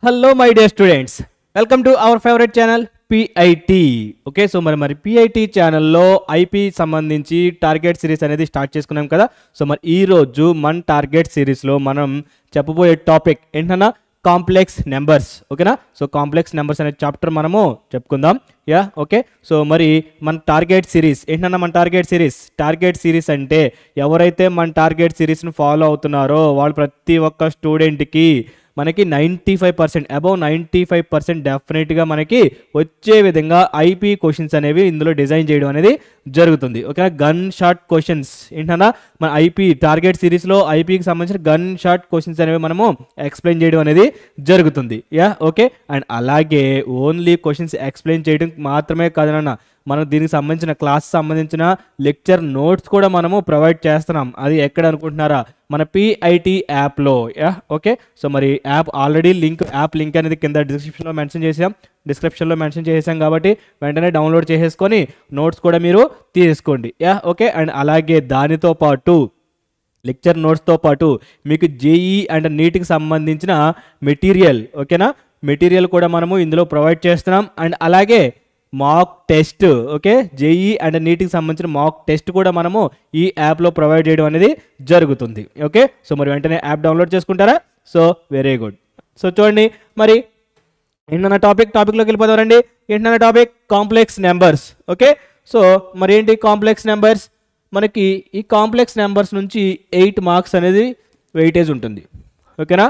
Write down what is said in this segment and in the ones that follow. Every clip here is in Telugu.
Hello my dear students, welcome to our favorite channel PIT. Okay, so మరి PIT ఛానల్లో IP సంబంధించి టార్గెట్ సిరీస్ అనేది స్టార్ట్ చేసుకున్నాం కదా. సో మరి ఈ రోజు మన టార్గెట్ సిరీస్లో మనం చెప్పబోయే టాపిక్ ఏంటన్నా కాంప్లెక్స్ నెంబర్స్. ఓకేనా, సో కాంప్లెక్స్ నెంబర్స్ అనే చాప్టర్ మనము చెప్పుకుందాం. యా ఓకే, సో మరి మన టార్గెట్ సిరీస్ ఏంటన్నా మన టార్గెట్ సిరీస్ అంటే ఎవరైతే మన టార్గెట్ సిరీస్ని ఫాలో అవుతున్నారో వాళ్ళు ప్రతి ఒక్క స్టూడెంట్కి మనకి 95% అబౌవ్ 95% డెఫినెట్గా మనకి వచ్చే విధంగా ఐపీ క్వశ్చన్స్ అనేవి ఇందులో డిజైన్ చేయడం అనేది జరుగుతుంది. ఓకే, గన్ షాట్ క్వశ్చన్స్ ఏంటన్నా మన ఐపీ టార్గెట్ సిరీస్లో ఐపీకి సంబంధించిన గన్ షాట్ క్వశ్చన్స్ అనేవి మనము ఎక్స్ప్లెయిన్ చేయడం అనేది జరుగుతుంది. యా ఓకే, అండ్ అలాగే ఓన్లీ క్వశ్చన్స్ ఎక్స్ప్లెయిన్ చేయడం మాత్రమే కాదన్న మనం దీనికి సంబంధించిన క్లాస్ సంబంధించిన లెక్చర్ నోట్స్ కూడా మనము ప్రొవైడ్ చేస్తున్నాం. అది ఎక్కడ అనుకుంటున్నారా, మన PIT యాప్లో. యా ఓకే, సో మరి యాప్ ఆల్రెడీ యాప్ లింక్ అనేది కింద డిస్క్రిప్షన్లో మెన్షన్ చేసాం కాబట్టి వెంటనే డౌన్లోడ్ చేసేసుకొని నోట్స్ కూడా మీరు తీసుకోండి. యా ఓకే, అండ్ అలాగే దానితో పాటు లెక్చర్ నోట్స్తో పాటు మీకు జేఈ అండ్ నీట్కి సంబంధించిన మెటీరియల్, ఓకేనా, మెటీరియల్ కూడా మనము ఇందులో ప్రొవైడ్ చేస్తున్నాం. అండ్ అలాగే mock test, okay, JEE and నీట్కి సంబంధించిన మాక్ టెస్ట్ కూడా మనము ఈ యాప్లో ప్రొవైడ్ చేయడం అనేది జరుగుతుంది. ఓకే, సో మరి వెంటనే యాప్ డౌన్లోడ్ చేసుకుంటారా? So very good. సో చూడండి మరి ఏంటన్న టాపిక్లోకి వెళ్ళిపోదాం రండి. ఏంటన్న topic complex numbers. Okay, so మరి ఏంటి కాంప్లెక్స్ నెంబర్స్, మనకి ఈ కాంప్లెక్స్ నెంబర్స్ నుంచి 8 మార్క్స్ అనేది వెయిటేజ్ ఉంటుంది. ఓకేనా,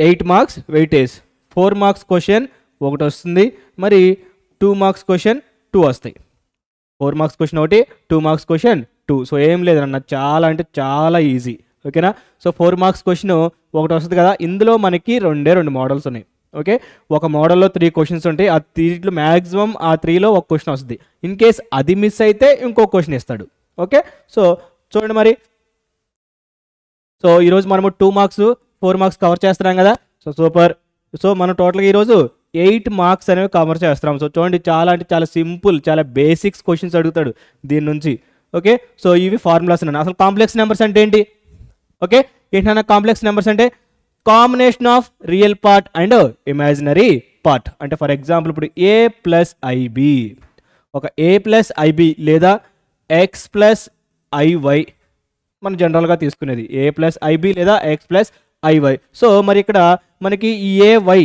8 మార్క్స్ వెయిటేజ్, 4 మార్క్స్ క్వశ్చన్ ఒకటి వస్తుంది, మరి 2 మార్క్స్ క్వశ్చన్ 2 వస్తాయి. 4 మార్క్స్ క్వశ్చన్ ఒకటి, 2 మార్క్స్ క్వశ్చన్ 2. సో ఏం లేదన్న, చాలా అంటే చాలా ఈజీ. ఓకేనా, సో 4 మార్క్స్ క్వశ్చన్ ఒకటి వస్తుంది కదా, ఇందులో మనకి రెండు మోడల్స్ ఉన్నాయి. ఓకే, ఒక మోడల్లో 3 క్వశ్చన్స్ ఉంటాయి, ఆ 3లో మ్యాక్సిమం ఆ 3లో ఒక క్వశ్చన్ వస్తుంది. ఇన్ కేస్ అది మిస్ అయితే ఇంకో క్వశ్చన్ ఇస్తాడు. ఓకే, సో చూడండి మరి, సో ఈరోజు మనము 2 మార్క్స్ 4 మార్క్స్ కవర్ చేస్తున్నాం కదా. So super. సో మనం టోటల్గా ఈరోజు 8 మార్క్స్ అనేవి కవర్ చేస్తున్నాం. సో చూడండి, చాలా అంటే చాలా సింపుల్, చాలా బేసిక్స్ క్వశ్చన్స్ అడుగుతాడు దీని నుంచి. ఓకే, సో ఇవి ఫార్ములాస్ అన్న. అసలు కాంప్లెక్స్ నెంబర్స్ అంటే ఏంటి? ఓకే, ఏంటన్నా కాంప్లెక్స్ నెంబర్స్ అంటే combination of real part and imaginary part. అంటే ఫర్ ఎగ్జాంపుల్ ఇప్పుడు A ప్లస్ IB, ఒక A ప్లస్ IB లేదా X ప్లస్ IY మనం జనరల్గా తీసుకునేది A ప్లస్ IB లేదా X ప్లస్ IY. సో మరి ఇక్కడ మనకి ఈ AY,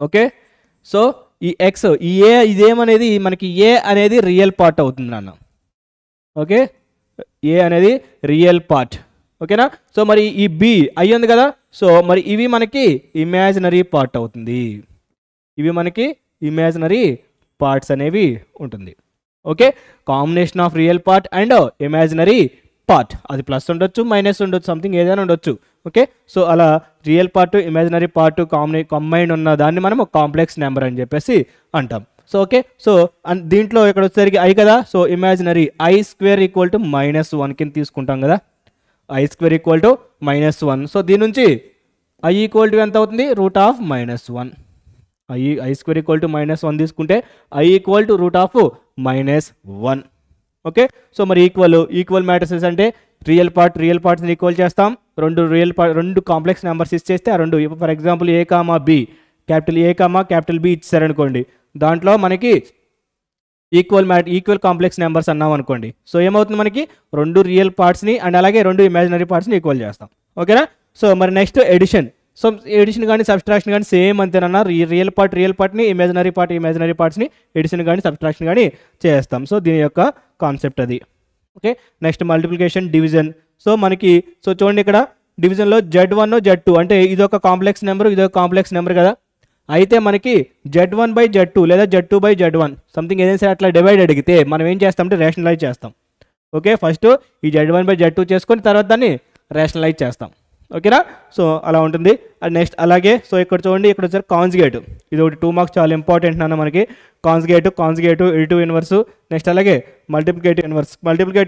ఓకే, సో ఈ X ఈ A ఇదేమనేది మనకి A అనేది రియల్ పార్ట్ అవుతుంది నాన్న. ఓకే, A అనేది రియల్ పార్ట్. ఓకేనా, సో మరి ఈ B అయ్యింది కదా, సో మరి ఇవి మనకి ఇమాజినరీ పార్ట్ అవుతుంది. ఇవి మనకి ఇమాజినరీ పార్ట్స్ అనేవి ఉంటుంది. Okay, combination of real part and imaginary part, అది ప్లస్ ఉండొచ్చు మైనస్ ఉండొచ్చు సంథింగ్ ఏదైనా ఉండొచ్చు. ఓకే, సో అలా real part imaginary part combine ఉన్న దాన్ని మనం కాంప్లెక్స్ నెంబర్ అని చెప్పేసి అంటాం. సో ఓకే, సో దీంట్లో ఇక్కడ వచ్చేసరికి I కదా, సో ఇమాజినరీ I² = -1 కింద తీసుకుంటాం కదా, I² = -1. సో దీని నుంచి I = ఎంత అవుతుంది, √(-1). I² = -1 తీసుకుంటే I = √(-1). ఓకే, సో మరి ఈక్వల్ మ్యాట్రిసెస్ అంటే రియల్ పార్ట్స్ని ఈక్వల్ చేస్తాం. రెండు కాంప్లెక్స్ నెంబర్స్ ఇచ్చేస్తే ఆ రెండు, for example A, B, capital A, capital B ఇచ్చారనుకోండి, దాంట్లో మనకి ఈక్వల్ కాంప్లెక్స్ నెంబర్స్ అన్నాం అనుకోండి. సో ఏమవుతుంది, మనకి రెండు రియల్ పార్ట్స్ని అండ్ అలాగే రెండు ఇమాజినరీ పార్ట్స్ని ఈక్వల్ చేస్తాం. ఓకేనా, సో మరి నెక్స్ట్ ఎడిషన్. సో ఎడిషన్ కానీ సబ్స్ట్రాక్షన్ కానీ సేమ్ అంతేనన్నా, రియల్ పార్ట్ని ఇమాజినరీ పార్ట్స్ని ఎడిషన్ కానీ సబ్స్ట్రాక్షన్ కానీ చేస్తాం. సో దీని యొక్క కాన్సెప్ట్ అది. Okay, next multiplication, division. So మనకి సో చూడండి ఇక్కడ డివిజన్లో Z1 Z2 అంటే ఇదొక కాంప్లెక్స్ నెంబర్ కదా, అయితే మనకి Z1/Z2 లేదా Z2/Z1 సంథింగ్ ఏదైనా సరే అట్లా డివైడ్ అడిగితే మనం ఏం చేస్తామంటే రేషనలైజ్ చేస్తాం. ఓకే, ఫస్ట్ ఈ Z1/Z2 చేసుకొని తర్వాత దాన్ని రేషనలైజ్ చేస్తాం. ఓకేనా, సో అలా ఉంటుంది. అండ్ నెక్స్ట్ అలాగే సో ఇక్కడ చూడండి, ఇక్కడ వచ్చారు కాంజుగేట్. ఇది ఒకటి 2 మార్క్స్ చాలా ఇంపార్టెంట్ నాన్న మనకి. కాంజుగేట్ ఎడిటివ్ ఇన్వర్స్, నెక్స్ట్ అలాగే మల్టిప్లికేటివ్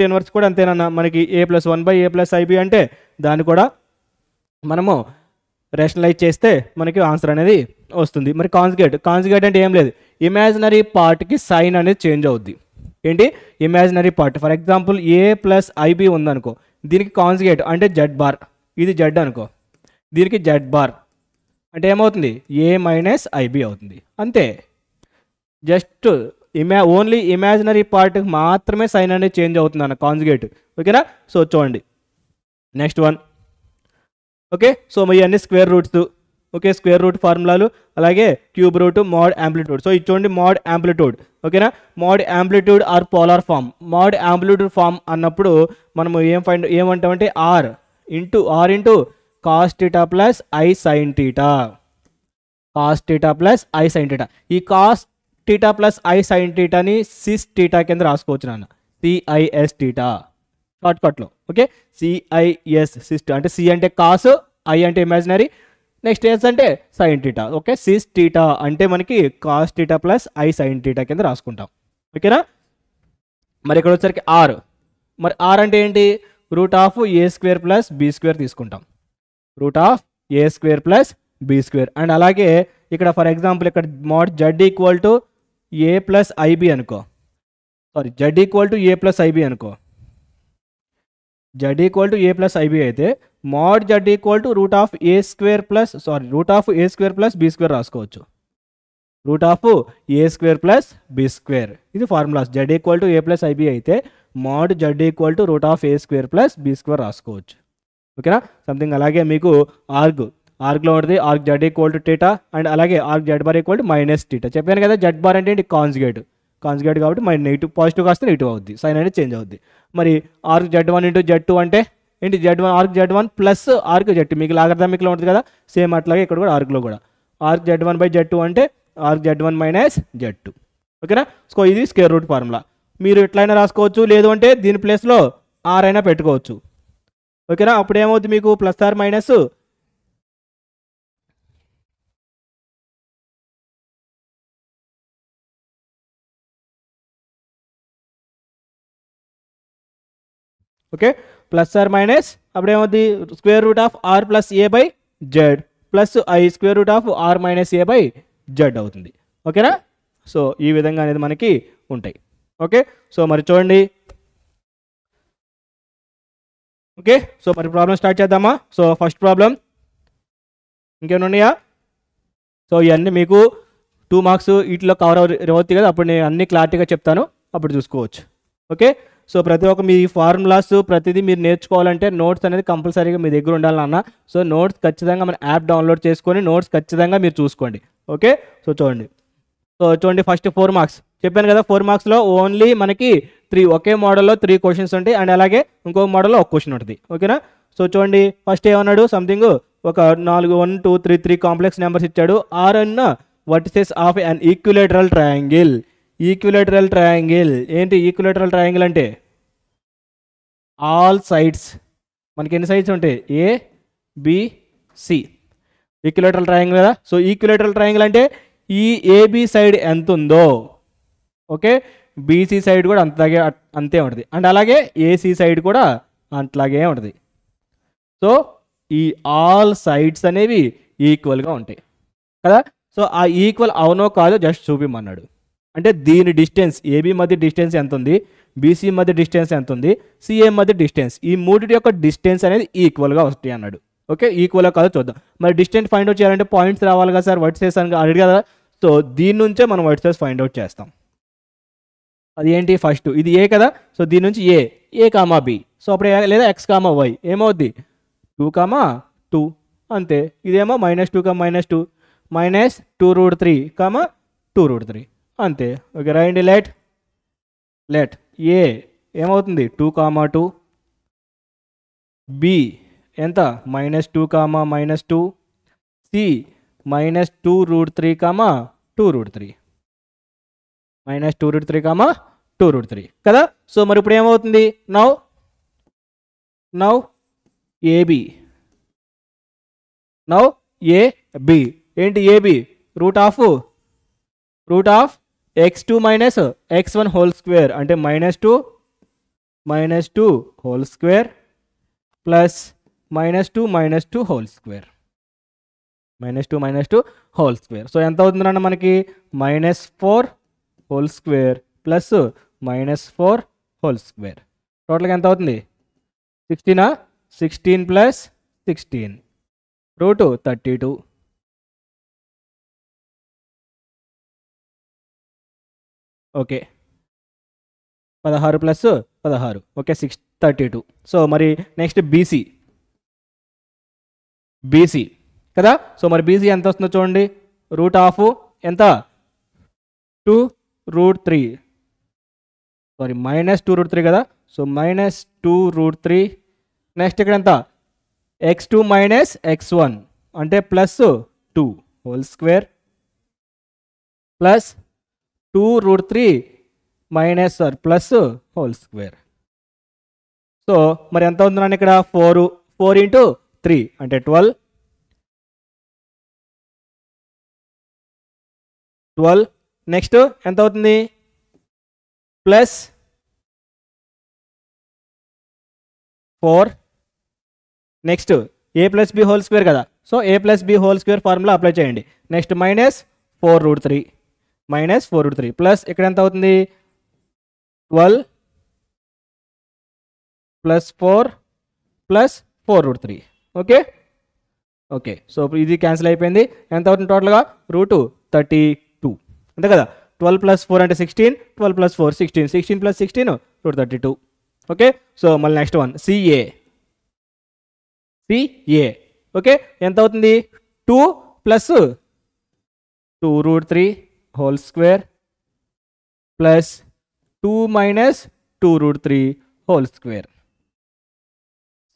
ఇన్వర్స్ కూడా అంతేనన్నా. మనకి A+1/A+IB అంటే దాన్ని కూడా మనము రేషనలైజ్ చేస్తే మనకి ఆన్సర్ అనేది వస్తుంది. మరి కాంజుగేట్ అంటే ఏం లేదు, ఇమాజినరీ పార్ట్కి సైన్ అనేది చేంజ్ అవుద్ది. ఏంటి, imaginary part. For example A+IB ఉందనుకో, దీనికి కాంజుగేట్ అంటే Z బార్, ఇది Z అనుకో, దీనికి Z బార్ అంటే ఏమవుతుంది ఏ మైనస్ ఐబి అవుతుంది అంతే. జస్ట్ ఓన్లీ ఇమాజినరీ పార్ట్కి మాత్రమే సైన్ అనేది చేంజ్ అవుతుంది అన్న కాంజుగేట్. ఓకేనా. సో చూడండి నెక్స్ట్ వన్. ఓకే సో ఇవన్నీ square roots. Okay square root ఫార్ములాలు, అలాగే cube root, mod amplitude. So ఇది చూడండి మోడ్ యాంప్లిట్యూడ్. ఓకేనా. Mod amplitude or polar form. Mod amplitude form అన్నప్పుడు మనము ఏమంటామంటే R into cos theta plus I sine theta. Cos theta plus I sine theta. ఈ cos theta plus I sine థీటాని సిస్ థీటా కింద రాసుకోవచ్చు నాన్న. సిఐఎస్ థీటా షార్ట్కట్లో. ఓకే సిఐఎస్ సిస్ అంటే సి అంటే కాస్, ఐ అంటే ఇమాజినరీ, నెక్స్ట్ ఎస్ అంటే sine theta. Okay cis theta అంటే మనకి cos theta plus I sine theta కింద రాసుకుంటాం. ఓకేనా. మరి ఇక్కడ వచ్చేసరికి ఆర్. మరి ఆర్ అంటే ఏంటి root of A square plus B square తీసుకుంటాం. Root of A square plus B square. And అలాగే ఇక్కడ ఫర్ ఎగ్జాంపుల్ ఇక్కడ mod Z equal to A plus I B అనుకో. Sorry Z equal to A plus I B అనుకో. Z equal to A plus I B అయితే mod Z equal to root of A square plus B square రాసుకోవచ్చు. Root of A square plus B square ఇది formulas. Z equal to A plus I B అయితే mod Z equal to root of A square plus B square రాసుకోవచ్చు. ఓకేనా. సంథింగ్ అలాగే మీకు ఆర్గ్లో ఉంటుంది arg Z equal to theta, and అలాగే arg Z bar equal to minus theta. చెప్పాను కదా జెడ్ బార్ అంటే ఏంటి కాంజుగేట్ కాబట్టి నెగిటివ్ పాజిటివ్ కాస్తే నెగిటివ్ అవుద్ది, సైన్ అనేది చేంజ్ అవుద్ది. మరి arg Z one into Z two అంటే ఏంటి arg Z one plus arg Z two. మీకు లాగర్థమిక్లో ఉంటుంది కదా సేమ్ అట్లాగే ఇక్కడ కూడా ఆర్గ్లో కూడా arg Z one by Z two అంటే arg Z one minus Z two. ఓకేనా. సో ఇది స్క్వేర్ రూట్ ఫార్ములా. మీరు ఎట్లయినా రాసుకోవచ్చు, లేదు అంటే దీని ప్లేస్లో ఆర్ అయినా పెట్టుకోవచ్చు. ఓకేనా. అప్పుడు ఏమవుతుంది మీకు plus are minus okay plus are minus అప్పుడు ఏమవుతుంది square root of are plus A by Z plus I square root of R minus A by Z అవుతుంది. ఓకేనా. సో ఈ విధంగా అనేది మనకి ఉంటాయి. ఓకే సో మరి చూడండి. ఓకే సో మరి ప్రాబ్లం స్టార్ట్ చేద్దామా. సో ఫస్ట్ ప్రాబ్లం ఇంకేమైనా ఉన్నాయా. సో ఇవన్నీ మీకు 2 మార్క్స్ వీటిలో కవర్ అవుతాయి కదా, అప్పుడు నేను అన్ని క్లారిటీగా చెప్తాను, అప్పుడు చూసుకోవచ్చు. ఓకే సో ప్రతి ఒక్క మీ ఫార్ములాస్ ప్రతిదీ మీరు నేర్చుకోవాలంటే నోట్స్ అనేది కంపల్సరీగా మీ దగ్గర ఉండాలన్న. సో నోట్స్ ఖచ్చితంగా మన యాప్ డౌన్లోడ్ చేసుకొని నోట్స్ ఖచ్చితంగా మీరు చూసుకోండి. ఓకే సో చూడండి ఫస్ట్ 4 మార్క్స్ చెప్పాను కదా. 4 మార్క్స్లో ఓన్లీ మనకి 3 ఒకే మోడల్లో 3 క్వశ్చన్స్ ఉంటాయి, అండ్ అలాగే ఇంకో మోడల్లో 1 క్వశ్చన్ ఉంటుంది. ఓకేనా. సో చూడండి ఫస్ట్ ఏమన్నాడు సంథింగ్ ఒక 4 1 2 3 3 కాంప్లెక్స్ నెంబర్స్ ఇచ్చాడు. ఆర్ అన్న vertices of an equilateral triangle. Equilateral triangle ఏంటి ఈక్విలేటరల్ ట్రయాంగిల్ అంటే ఆల్ సైడ్స్ మనకి ఎన్ని సైడ్స్ ఉంటాయి A B C. Equilateral triangle కదా. సో ఈక్విలేటరల్ ట్రయాంగిల్ అంటే ఈ ఏబి సైడ్ ఎంత ఉందో ఓకే బీసీ సైడ్ కూడా అంతే ఉంటుంది, అండ్ అలాగే ఏసీ సైడ్ కూడా అట్లాగే ఉంటుంది. సో ఈ ఆల్ సైడ్స్ అనేవి ఈక్వల్గా ఉంటాయి కదా. సో ఆ ఈక్వల్ అవునో కాదో జస్ట్ చూపిమన్నాడు. అంటే దీని డిస్టెన్స్ ఏబి మధ్య డిస్టెన్స్ ఎంత ఉంది, బీసీ మధ్య డిస్టెన్స్ ఎంత ఉంది, సిఏ మధ్య డిస్టెన్స్, ఈ మూడింటి యొక్క డిస్టెన్స్ అనేది ఈక్వల్గా వస్తాయి అన్నాడు. ఓకే ఈక్వల్గా కాదో చూద్దాం. మరి డిస్టెన్స్ ఫైండ్ అవుట్ చేయాలంటే పాయింట్స్ రావాలి కదా సార్, వర్టిసెస్ అని అడిగి కదా. సో దీని నుంచే మనం వర్టిసెస్ ఫైండ్ అవుట్ చేస్తాం. అది ఏంటి ఫస్ట్ ఇది ఏ కదా. సో దీని నుంచి ఏ కామా బి. సో అప్పుడు లేదా ఎక్స్ కామా వై ఏమవుద్ది 2, 2 అంతే. ఇదేమో -2, -2 -2√3, 2√3 అంతే. ఓకే రాయండి. లెట్ ఏ ఏమవుతుంది 2, 2 బి ఎంత -2, -2 సి -2√3, 2√3 -2√3, 2√3 కదా. సో మరి ఇప్పుడు ఏమవుతుంది నౌ ఏబి ఏంటి AB root of x2 minus x1 whole square అంటే -2 whole square plus -2 whole square -2 whole square. So ఎంత అవుతుందన్న మనకి -4 whole square plus -4 whole square. టోటల్గా ఎంత అవుతుంది 16 plus 16 root 32 okay 16 plus 16 okay 632. So మరి నెక్స్ట్ బీసీ కదా. సో మరి బీసీ ఎంత వస్తుందో చూడండి. రూట్ ఆఫ్ ఎంత 2√3 సారీ -2√3 కదా. సో -2√3 నెక్స్ట్ ఇక్కడ ఎంత x2 - x1 అంటే +2 whole square plus 2√3 plus whole square. So మరి ఎంత అవుతుందండి ఇక్కడ 4 ఇంటూ 3 అంటే 12 నెక్స్ట్ ఎంత అవుతుంది plus 4 next a plus B whole square కదా. So a plus B whole square formula apply చేయండి. నెక్స్ట్ -4√3 ప్లస్ ఇక్కడ ఎంత అవుతుంది 12 ప్లస్ 4 ప్లస్ 4√3 ఓకే. సో ఇది క్యాన్సిల్ అయిపోయింది. ఎంత అవుతుంది టోటల్గా √32 అంతే కదా. 12 ప్లస్ 4 అంటే 16, 12 ప్లస్ 4 16, 16 ప్లస్ 16 √32 ఓకే. సో మళ్ళీ నెక్స్ట్ వన్ సిఏ ఓకే ఎంత అవుతుంది 2 plus 2√3 whole square plus 2 minus 2√3 whole square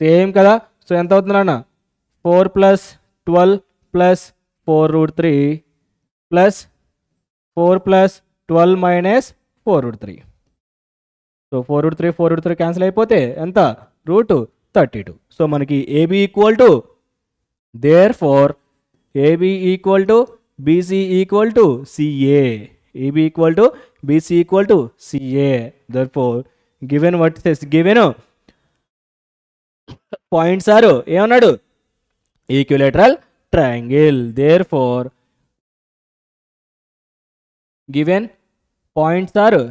same కదా. సో ఎంత అవుతుంది అన్న 4 plus 12 plus 4√3 plus 4 plus 12 minus 4√3. So 4√3 cancel అయిపోతే ఎంత √32. సో మనకి AB equal to therefore AB equal to BC equal to CA. AB equal to BC equal to CA. Therefore given vertices given points are ఏమన్నాడు equilateral triangle. Therefore given points are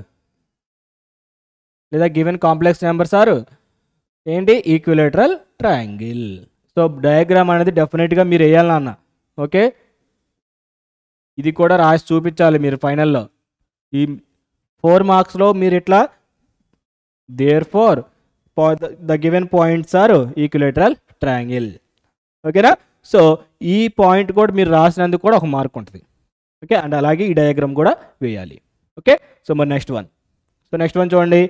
లేదా గివెన్ కాంప్లెక్స్ నెంబర్స్ ఆర్ ఏంటి ఈక్విలేటరల్ ట్రయాంగిల్. సో డయాగ్రామ్ అనేది డెఫినెట్గా మీరు వేయాలి నాన్న ఓకే. ఇది కూడా రాసి చూపించాలి మీరు ఫైనల్లో. ఈ 4 మార్క్స్లో మీరు ఇట్లా therefore the given points are equilateral triangle ఓకేనా. సో ఈ పాయింట్ కూడా మీరు రాసినందుకు కూడా ఒక మార్క్ ఉంటుంది ఓకే. అండ్ అలాగే ఈ డయాగ్రామ్ కూడా వేయాలి ఓకే. సో మరి నెక్స్ట్ వన్ చూడండి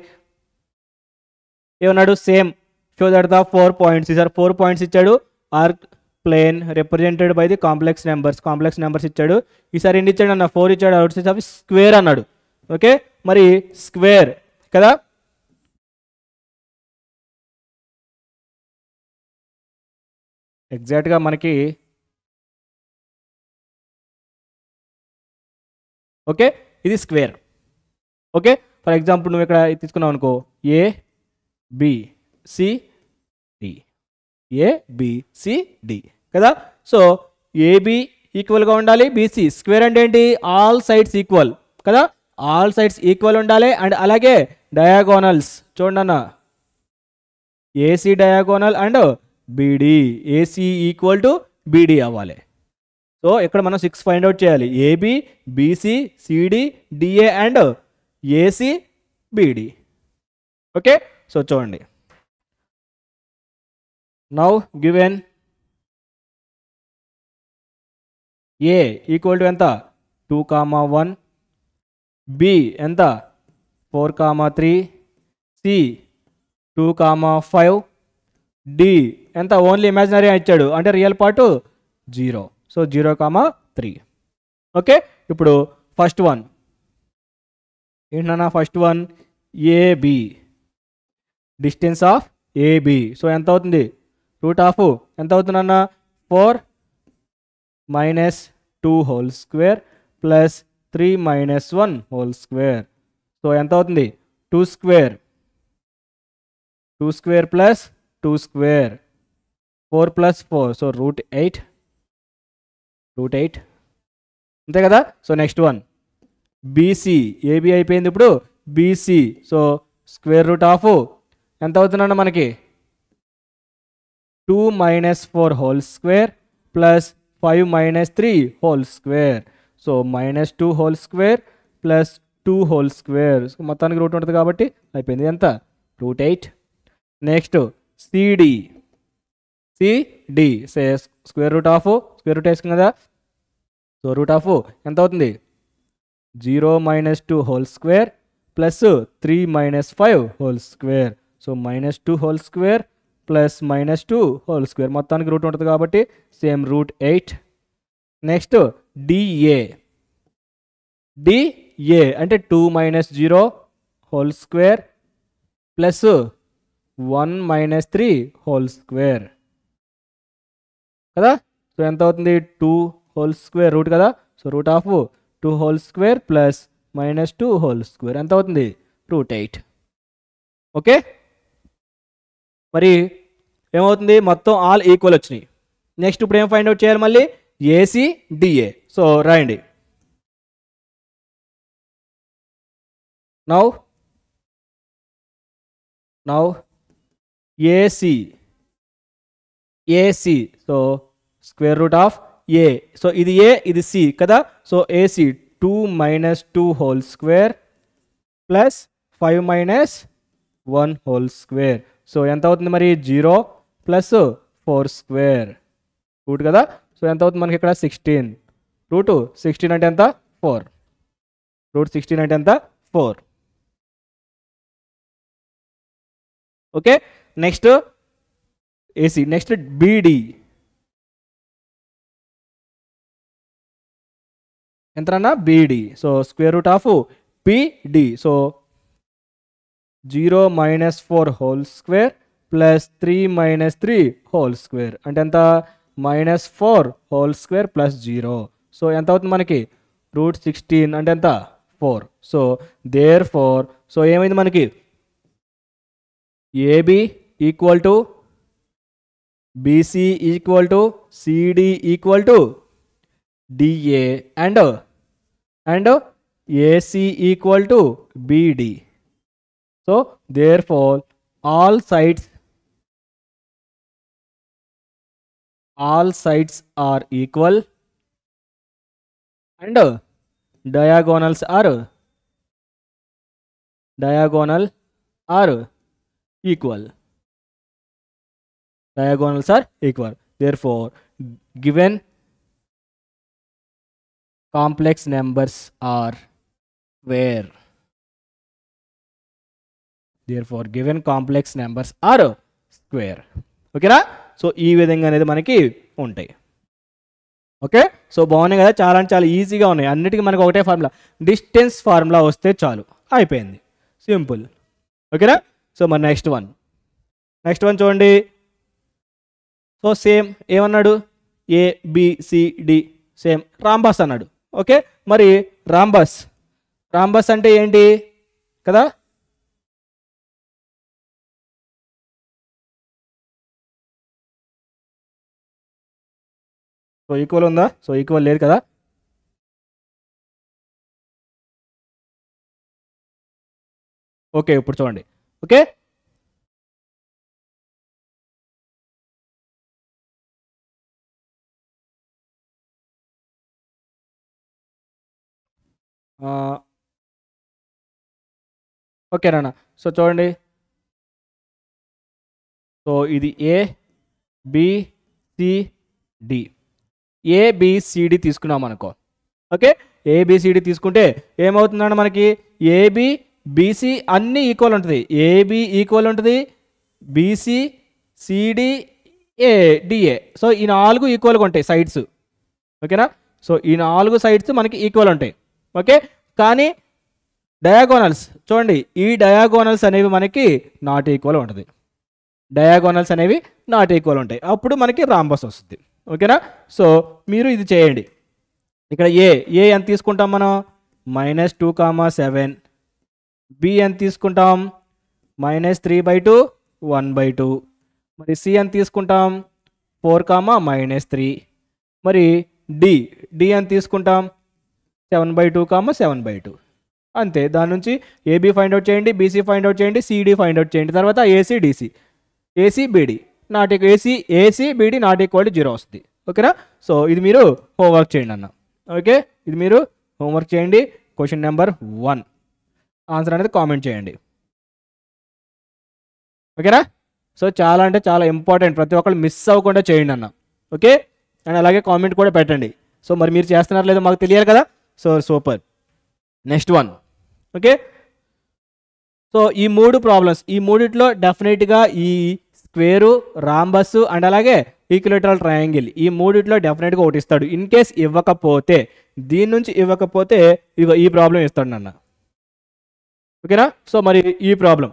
ఏమన్నాడు same show that the 4 points ఈసారి 4 పాయింట్స్ ఇచ్చాడు. Are plane represented by the complex numbers ఇచ్చాడు. ఈసారి ఎన్ని ఇచ్చాడు అన్న 4 ఇచ్చాడు. అవుట్ సైడ్ ఆఫ్ స్క్వేర్ అన్నాడు ఓకే. మరి స్క్వేర్ కదా ఎగ్జాక్ట్గా మనకి ఓకే ఇది స్క్వేర్ ఓకే. ఫర్ ఎగ్జాంపుల్ నువ్వు ఇక్కడ తీసుకున్నావు అనుకో ఏబిసిడి కదా. సో ఏబి ఈక్వల్గా ఉండాలి బీసీ. స్క్వేర్ అంటే ఏంటి ఆల్ సైడ్స్ ఈక్వల్ కదా. ఆల్ సైడ్స్ ఈక్వల్ ఉండాలి. అండ్ అలాగే డయాగోనల్స్ చూడండి అన్న AC diagonal and BD AC equal to BD అవ్వాలి. సో ఇక్కడ మనం 6 ఫైండ్ అవుట్ చేయాలి. AB BC CD DA and AC BD okay. So చూడండి now given A equal to ఎంత 2, 1 బి ఎంత 4, 3 సి 2, 5 డి ఎంత ఓన్లీ ఇమాజినరీ ఇచ్చాడు అంటే రియల్ పార్ట్ 0. So 0, 3 okay. ఇప్పుడు ఫస్ట్ వన్ ఏంటన్నా first one AB distance of AB. So ఎంత అవుతుంది రూట్ ఆఫ్ ఎంత అవుతుందన్న 4 - 2 whole square plus 3 - 1 whole square. So ఎంత అవుతుంది 2 square plus 2 square 4 plus 4 so √8 అంతే కదా. So next one BC AB అయిపోయింది. ఇప్పుడు BC so square root of ఎంత అవుతుందన్న మనకి 2 - 4 whole square plus 5 - 3 whole square. So -2 whole square plus 2 whole square మొత్తానికి రూట్ ఉంటుంది కాబట్టి అయిపోయింది. ఎంత? √8. నెక్స్ట్ సిడి స్క్వేర్ రూట్ వేసుకున్నాం కదా. సో రూట్ ఆఫ్ ఎంత అవుతుంది? 0 - 2 whole square plus 3 - 5 whole square. So -2 whole square plus -2 whole square మొత్తానికి రూట్ ఉంటుంది కాబట్టి సేమ్ √8. నెక్స్ట్ డిఏ అంటే 2 - 0 whole square plus 1 - 3 whole square కదా. సో ఎంత అవుతుంది? 2 హోల్ స్క్వేర్ రూట్ కదా. So root of 2 whole square plus -2 whole square ఎంత అవుతుంది? √8. ఓకే, మరి ఏమవుతుంది? మొత్తం ఆల్ ఈక్వల్ వచ్చినాయి. నెక్స్ట్ ఇప్పుడు ఏం ఫైండ్ అవుట్ చేయాలి? మళ్ళీ ఏసీ డిఏ. సో రాయండి. Now AC so square root of A. So ఇది ఏ ఇది సి కదా. So AC 2 - 2 whole square plus 5 - 1 whole square. So ఎంత అవుతుంది మరి? 0 ప్లస్ 4 స్క్వేర్ రూట్ కదా. సో ఎంత అవుతుంది మనకి ఇక్కడ? 16. రూట్ 16 అంటే ఎంత? 4. రూట్ 16 అంటే ఎంత? 4. Okay, next AC. Next BD ఎంతన్నా? BD. So square root of PD. So 0 - 4 whole square plus 3 - 3 whole square అంటే ఎంత? -4 హోల్ స్క్వేర్ ప్లస్ 0. సో ఎంత అవుతుంది మనకి? రూట్ 16 అంటే ఎంత? 4. సో దేర్ ఫోర్ సో ఏమైంది మనకి? AB equal to BC equal to CD equal to DA and AC equal to BD. So therefore all sides are equal and diagonals are equal. Diagonals are equal. Therefore, given complex numbers are square. Therefore, given complex numbers are square. ఓకేనా? సో ఈ విధంగా అనేది మనకి ఉంటాయి. ఓకే, సో బాగున్నాయి కదా. చాలా అంటే చాలా ఈజీగా ఉన్నాయి. అన్నిటికీ మనకు ఒకటే ఫార్ములా, డిస్టెన్స్ ఫార్ములా వస్తే చాలు, అయిపోయింది, సింపుల్. ఓకేనా? సో మరి నెక్స్ట్ వన్ చూడండి. సో సేమ్ ఏమన్నాడు? ఏబిసిడి సేమ్ రాంబస్ అన్నాడు. ఓకే, మరి రాంబస్ అంటే ఏంటి కదా? సో ఈక్వల్ ఉందా? సో ఈక్వల్ లేదు కదా. ఓకే, ఇప్పుడు చూడండి. ఓకే, ఓకేనా? సో చూడండి. సో ఇది ఏబిసిడి తీసుకున్నాం అనుకో. ఓకే, ఏబిసిడి తీసుకుంటే ఏమవుతుందంటే మనకి ఏబి బీసీ అన్నీ ఈక్వల్ ఉంటుంది. ఏబి ఈక్వల్ ఉంటుంది, బీసీ సిడి డిఏ. సో ఈ 4 ఈక్వల్గా ఉంటాయి సైడ్స్. ఓకేనా? సో ఈ 4 సైడ్స్ మనకి ఈక్వల్ ఉంటాయి. ఓకే, కానీ డయాగోనల్స్ చూడండి, ఈ డయాగోనల్స్ అనేవి మనకి నాట్ ఈక్వల్ ఉంటుంది. డయాగోనల్స్ అనేవి నాట్ ఈక్వల్ ఉంటాయి, అప్పుడు మనకి రాంబస్ వస్తుంది. ఓకేనా? సో మీరు ఇది చేయండి. ఇక్కడ ఏ ఎంత తీసుకుంటాం మనం? -2, 7. బి ఎంత తీసుకుంటాం? -3/2, 1/2. మరి సి ఎంత తీసుకుంటాం? 4, -3. మరి డి ఎంత తీసుకుంటాం? 7/2, 7/2. అంతే. దాని నుంచి ఏబి ఫైండ్ అవుట్ చేయండి, బీసీ ఫైండ్ అవుట్ చేయండి, సిడి ఫైండ్ అవుట్ చేయండి. తర్వాత AC DC, AC BD not AC BD not equal to 0 వస్తుంది. ఓకేనా? సో ఇది మీరు హోంవర్క్ చేయండి అన్న. ఓకే, ఇది మీరు హోంవర్క్ చేయండి. Question number 1. ఆన్సర్ అనేది కామెంట్ చేయండి. ఓకేనా? సో చాలా అంటే చాలా ఇంపార్టెంట్, ప్రతి ఒక్కళ్ళు మిస్ అవ్వకుండా చేయండి అన్న. ఓకే, అండ్ అలాగే కామెంట్ కూడా పెట్టండి. సో మరి మీరు చేస్తున్నారో లేదో మాకు తెలియాలి కదా. So super. Next one. Okay, so ఈ 3 ప్రాబ్లమ్స్, ఈ మూడిట్లో డెఫినెట్గా ఈ స్క్వేరు, రాంబస్ అండ్ అలాగే ఈక్విలేటరల్ ట్రయాంగిల్, ఈ మూడిట్లో డెఫినెట్గా ఒకటి ఇస్తాడు. ఇన్ కేస్ ఇవ్వకపోతే, దీని నుంచి ఇవ్వకపోతే ఇగో ఈ ప్రాబ్లం ఇస్తాడు నాన్న. ఓకేనా? సో మరి ఈ ప్రాబ్లం,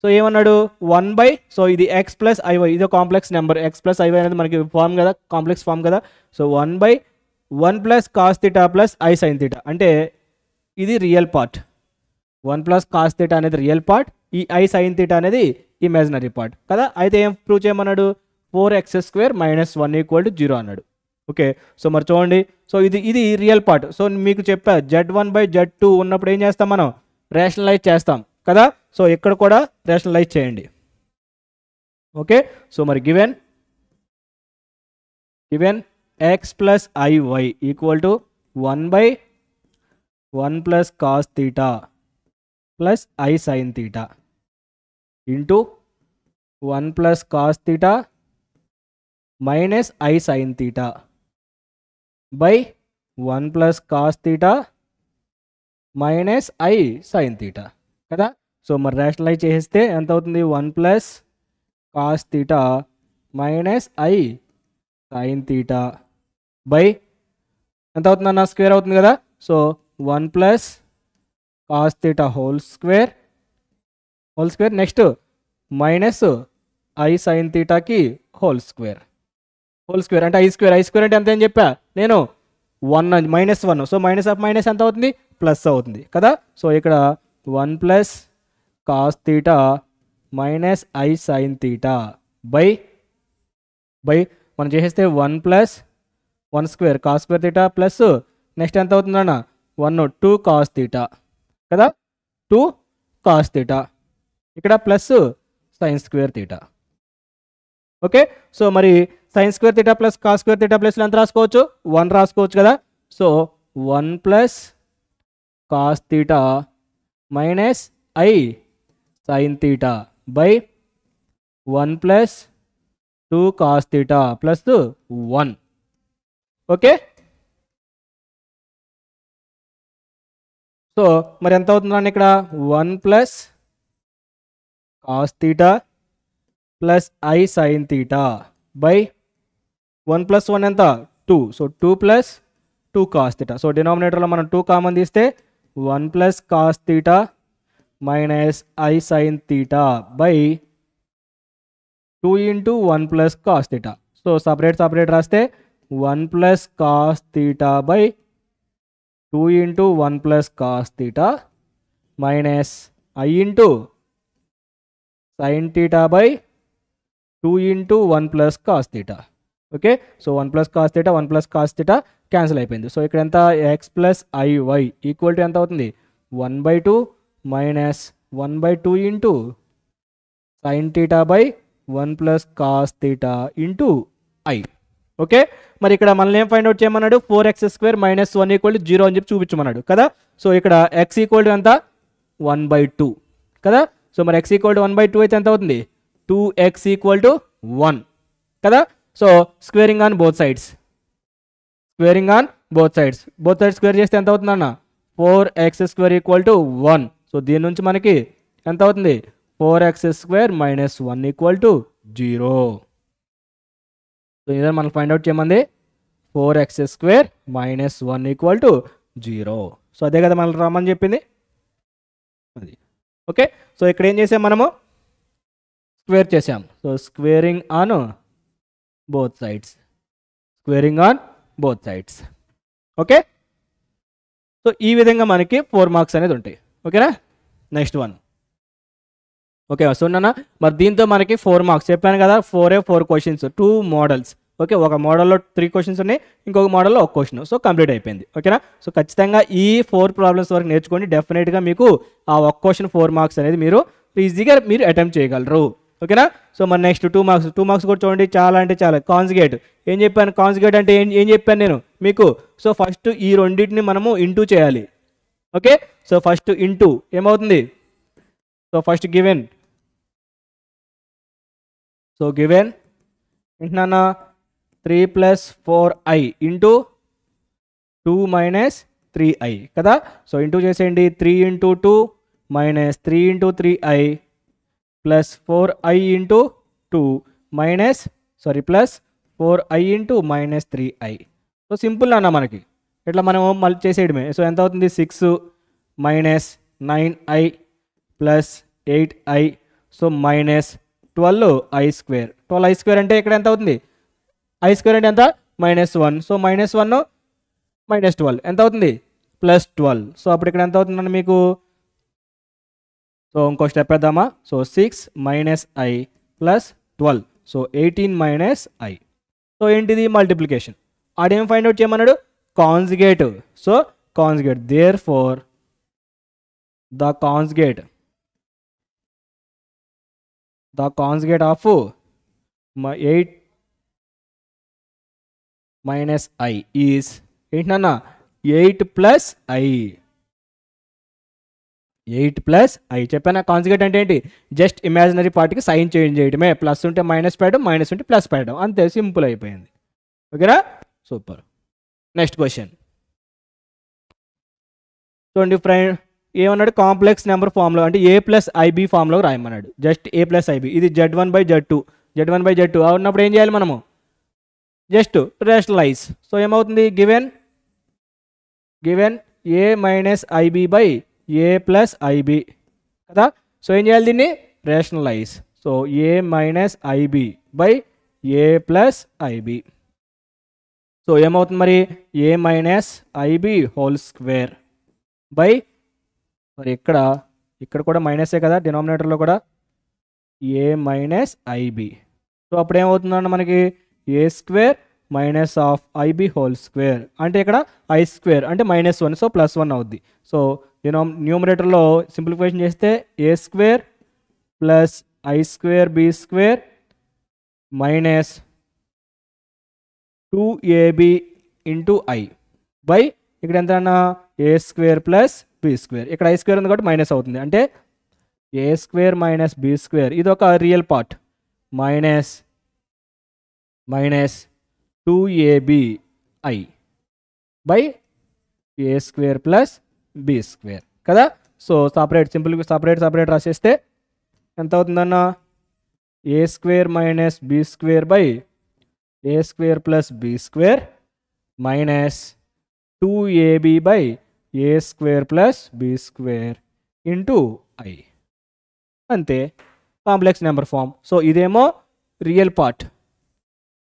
సో ఏమన్నాడు 1 సో ఇది x ప్లస్ ఐవై, ఇది complex number. x plus I Y అనేది మనకి ఫామ్ కదా, కాంప్లెక్స్ ఫామ్ కదా. So 1/1 plus cos theta plus I sine theta, అంటే ఇది real part. 1 plus cos theta అనేది రియల్ పార్ట్, ఈ ఐ సైన్ థీటా అనేది ఇమాజినరీ పార్ట్ కదా. అయితే ఏం ప్రూవ్ చేయమన్నాడు? 4x² - 1 = 0 అన్నాడు. ఓకే, సో మరి చూడండి, సో ఇది రియల్ పార్ట్. సో మీకు చెప్పా Z1/Z2 ఉన్నప్పుడు ఏం చేస్తాం మనం? రేషనలైజ్ చేస్తాం కదా. సో ఇక్కడ కూడా రేషనలైజ్ చేయండి. ఓకే, సో మరి given x plus IY equal to 1/1 plus cos theta plus I sine theta into 1 plus cos theta minus I sine theta by 1 plus cos theta minus I sine theta కదా. సో మరి రేషనలైజ్ చేస్తే ఎంత అవుతుంది? 1 plus cos theta minus I sine theta by ఎంత అవుతుంది అన్న? స్క్వేర్ అవుతుంది కదా. So 1 plus cos theta whole square next minus I sign థీటాకి whole square అంటే ఐ స్క్వేర్ అంటే ఎంత అని చెప్పా నేను? 1 -1. సో మైనస్ ఆఫ్ మైనస్ ఎంత అవుతుంది? ప్లస్ అవుతుంది కదా. సో ఇక్కడ 1 plus cos theta minus I sine theta by మనం చేసేస్తే 1 plus 1 square cos square theta plus next ఎంత అవుతుందన్న? 1 2 కాస్ థీటా కదా, 2 కాస్ థీటా, ఇక్కడ plus sine square theta. Okay, so మరి sine square theta plus cos square theta plus ఎంత రాసుకోవచ్చు? 1 రాసుకోవచ్చు కదా. So 1 plus cos theta minus I sine theta by 1 plus 2 cos theta plus 1. Okay, so మరి ఎంత అవుతుందండి ఇక్కడ? 1 plus cos theta plus I sine theta by 1 plus 1 ఎంత? 2. So 2 plus 2 cos theta. So డినామినేటర్లో మనం 2 కామన్ తీస్తే 1 plus cos theta minus I sine theta by 2 into 1 plus cos theta. So separate రాస్తే 1 plus cos theta by 2 into 1 plus cos theta minus i into sine theta by 2 into 1 plus cos theta. Okay, so 1 plus cos theta 1 plus cos theta cancel అయిపోయింది. సో ఇక్కడ ఎంత? x plus IY equal to ఎంత అవుతుంది? 1/2 minus 1/2 into sine theta by 1 plus cos theta into i. Okay, మరి ఇక్కడ మనల్ని ఏం ఫైండ్ అవుట్ చేయమన్నాడు? 4x² - 1 = 0 అని చెప్పి చూపించమన్నాడు కదా. సో ఇక్కడ x ఈక్వల్ టు ఎంత? 1/2 కదా. సో మరి x ఈక్వల్ టు 1/2 అయితే ఎంత అవుతుంది? 2x ఈక్వల్ టు 1 కదా. So squaring on both sides square చేస్తే ఎంత అవుతుందన్న? 4x² equal to 1. సో దీని నుంచి మనకి ఎంత అవుతుంది? 4x² - 1 = 0. సో ఇదే మనం ఫైండ్ అవుట్ చేయమంది 4x² - 1 = 0. సో అదే కదా మనం రామని చెప్పింది అది. ఓకే, సో ఇక్కడ ఏం చేసాం మనము? స్క్వేర్ చేసాం. So squaring on both sides. Okay, so ఈ విధంగా మనకి 4 మార్క్స్ అనేది ఉంటాయి. ఓకేనా? Next one. ఓకే, వస్తున్నానా? మరి దీంతో మనకి 4 మార్క్స్ చెప్పాను కదా. 4 క్వశ్చన్స్, 2 మోడల్స్. ఓకే, ఒక మోడల్లో 3 క్వశ్చన్స్ ఉన్నాయి, ఇంకొక మోడల్లో 1 క్వశ్చన్. సో కంప్లీట్ అయిపోయింది. ఓకేనా? సో ఖచ్చితంగా ఈ 4 ప్రాబ్లమ్స్ వరకు నేర్చుకోండి. డెఫినెట్గా మీకు ఆ 1 క్వశ్చన్ 4 మార్క్స్ అనేది మీరు ఈజీగా అటెంప్ట్ చేయగలరు. ఓకేనా? సో మరి నెక్స్ట్ 2 మార్క్స్ కూడా చూడండి. చాలా అంటే చాలా. కాన్జుగేట్ ఏం చెప్పాను? కాన్జుగేట్ అంటే ఏం చెప్పాను నేను మీకు? సో ఫస్ట్ ఈ రెండింటిని మనము ఇంటూ చేయాలి. ఓకే, సో ఫస్ట్ ఇంటూ ఏమవుతుంది, so first given, so given ఏంటన్నా 3 + 4i ఇంటూ 2 - 3i కదా. సో ఇంటూ చేసేయండి, 3 × 2 - 3 × 3i plus 4i × 2 plus 4i × -3i. So simple అన్న మనకి ఇట్లా మనం మళ్ళీ చేసేయడమే. సో ఎంత అవుతుంది, 6 - 9i plus 8i, so -12i². 12i² అంటే ఇక్కడ ఎంత అవుతుంది, i² అంటే ఎంత -1, సో -1 -12 ఎంత అవుతుంది +12. సో అప్పుడు ఇక్కడ ఎంత అవుతుందండి మీకు, సో ఇంకో స్టెప్ వేద్దామా. So 6 - i plus 12, so 18 - i. So ఏంటిది మల్టిప్లికేషన్. ఆడేం ఫైండ్ అవుట్ చేయమన్నాడు, conjugate. So conjugate, therefore the conjugate of 8 - i is ఏంటన్నా 8 + i. 8 + i చెప్పాను. కాంజుగేట్ అంటే ఏంటి, జస్ట్ ఇమాజినరీ పార్ట్కి సైన్ చేంజ్ చేయడమే. ప్లస్ ఉంటే మైనస్ పెట్టడం, మైనస్ ఉంటే ప్లస్ పెట్టడం, అంతే, సింపుల్ అయిపోయింది. ఓకేనా, సూపర్. నెక్స్ట్ క్వశ్చన్ చూడండి ఫ్రెండ్, ఏమన్నాడు, కాంప్లెక్స్ నెంబర్ ఫామ్లో అంటే a + ib ఫామ్లో రాయమన్నాడు. జస్ట్ a + ib, ఇది Z1/Z2 ఉన్నప్పుడు ఏం చేయాలి మనము, జస్ట్ రేషనలైజ్. సో ఏమవుతుంది, గివెన్ a - ib/a + ib కదా. సో ఏం చేయాలి, దీన్ని rationalise. So a - ib/a + ib. So ఏమవుతుంది మరి, a - ib² బై, మరి ఇక్కడ కూడా మైనసే కదా, డినామినేటర్లో కూడా a - ib. సో అప్పుడు ఏమవుతుందన్న మనకి a² - ib² అంటే ఇక్కడ i² అంటే -1, సో +1 అవుద్ది. సో న్యూమరేటర్లో సింప్లిఫికేషన్ చేస్తే a² + i²b² -2ab × i by ఇక్కడ ఎంత అన్న a² + b². ఇక్కడ i² ఉంది కాబట్టి మైనస్ అవుతుంది, అంటే a² - b², ఇది ఒక real part, -2abi by a² + b² కదా. సో సపరేట్ రాసేస్తే ఎంత అవుతుందన్న, a² - b² by a² + b² -2ab by a² + b² × i అంతే, కాంప్లెక్స్ నెంబర్ ఫామ్. సో ఇదేమో రియల్ పార్ట్,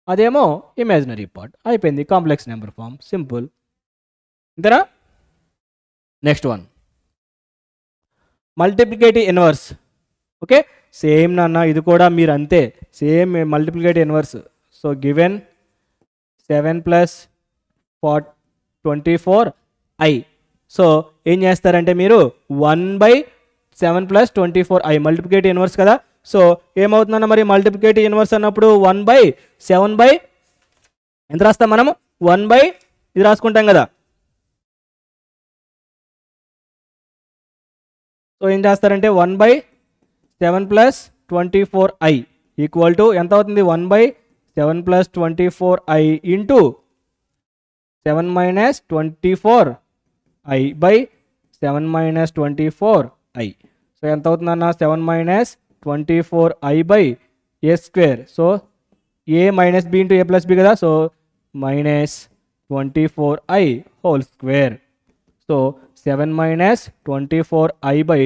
అదేమో ఇమాజినరీ పార్ట్, అయిపోయింది కాంప్లెక్స్ నెంబర్ ఫామ్, సింపుల్. ఇంతేనా. Next one, multiplicative inverse. Okay, same నాన్న, ఇది కూడా మీరు అంతే, same multiplicative inverse. So given 7 + 24i. So ఏం చేస్తారంటే మీరు 1/7 + 24i మల్టిప్లికేటివ్ ఇన్వర్స్ కదా. సో ఏమవుతుందన్న మరి, మల్టిప్లికేటివ్ ఇన్వర్స్ అన్నప్పుడు 1/7 ఎంత రాస్తాం మనము, 1 ఇది రాసుకుంటాం కదా. సో ఏం చేస్తారంటే 1/7 + 24i ఈక్వల్ టు ఎంత అవుతుంది, 1/7 + 24i into 7 - 24i by 7 - 24i. So ఎంత అవుతుందన్న, 7 - 24i by a². So a - b × a + b కదా, so -24i². So 7 - 24i by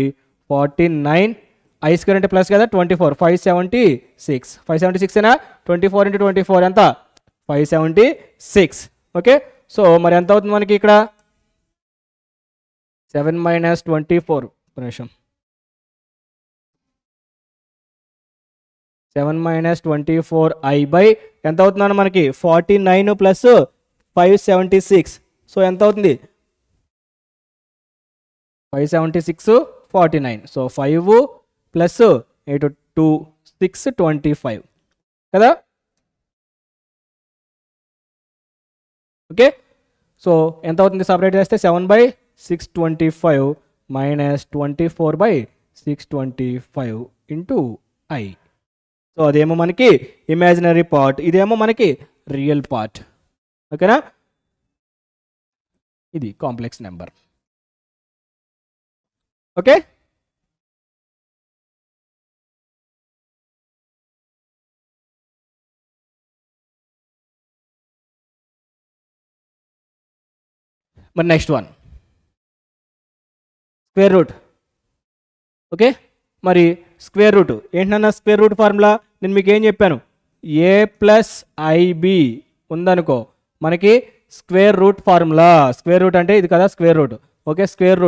49, i² అంటే ప్లస్ కదా, 24, 576 ఏనా, 24 × 24 ఎంత 576. ఓకే, సో మరి ఎంత అవుతుంది మనకి ఇక్కడ, 7 - 24 నిమిషం, 7 - 24i బై ఎంత అవుతుందన్న మనకి 49 + 576. సో ఎంత అవుతుంది, 576 49. సో 5 + 8 2 6 25 కదా. ఓకే, సో ఎంత అవుతుంది, సపరేట్ చేస్తే 7/7 625 మైనస్ 24/625 ఇంటూ ఐ. సో అదేమో మనకి ఇమాజినరీ పార్ట్, ఇదేమో మనకి రియల్ పార్ట్. ఓకేనా, ఇది కాంప్లెక్స్ నెంబర్. ఓకే, మరి next one square root. Okay, మరి స్క్వేర్ రూట్ ఏంటన్నా స్క్వేర్ రూట్ ఫార్ములా నేను మీకు ఏం చెప్పాను, ఏ ప్లస్ ఐబి ఉందనుకో, మనకి square root formula, square root అంటే ఇది కదా square root. Okay, square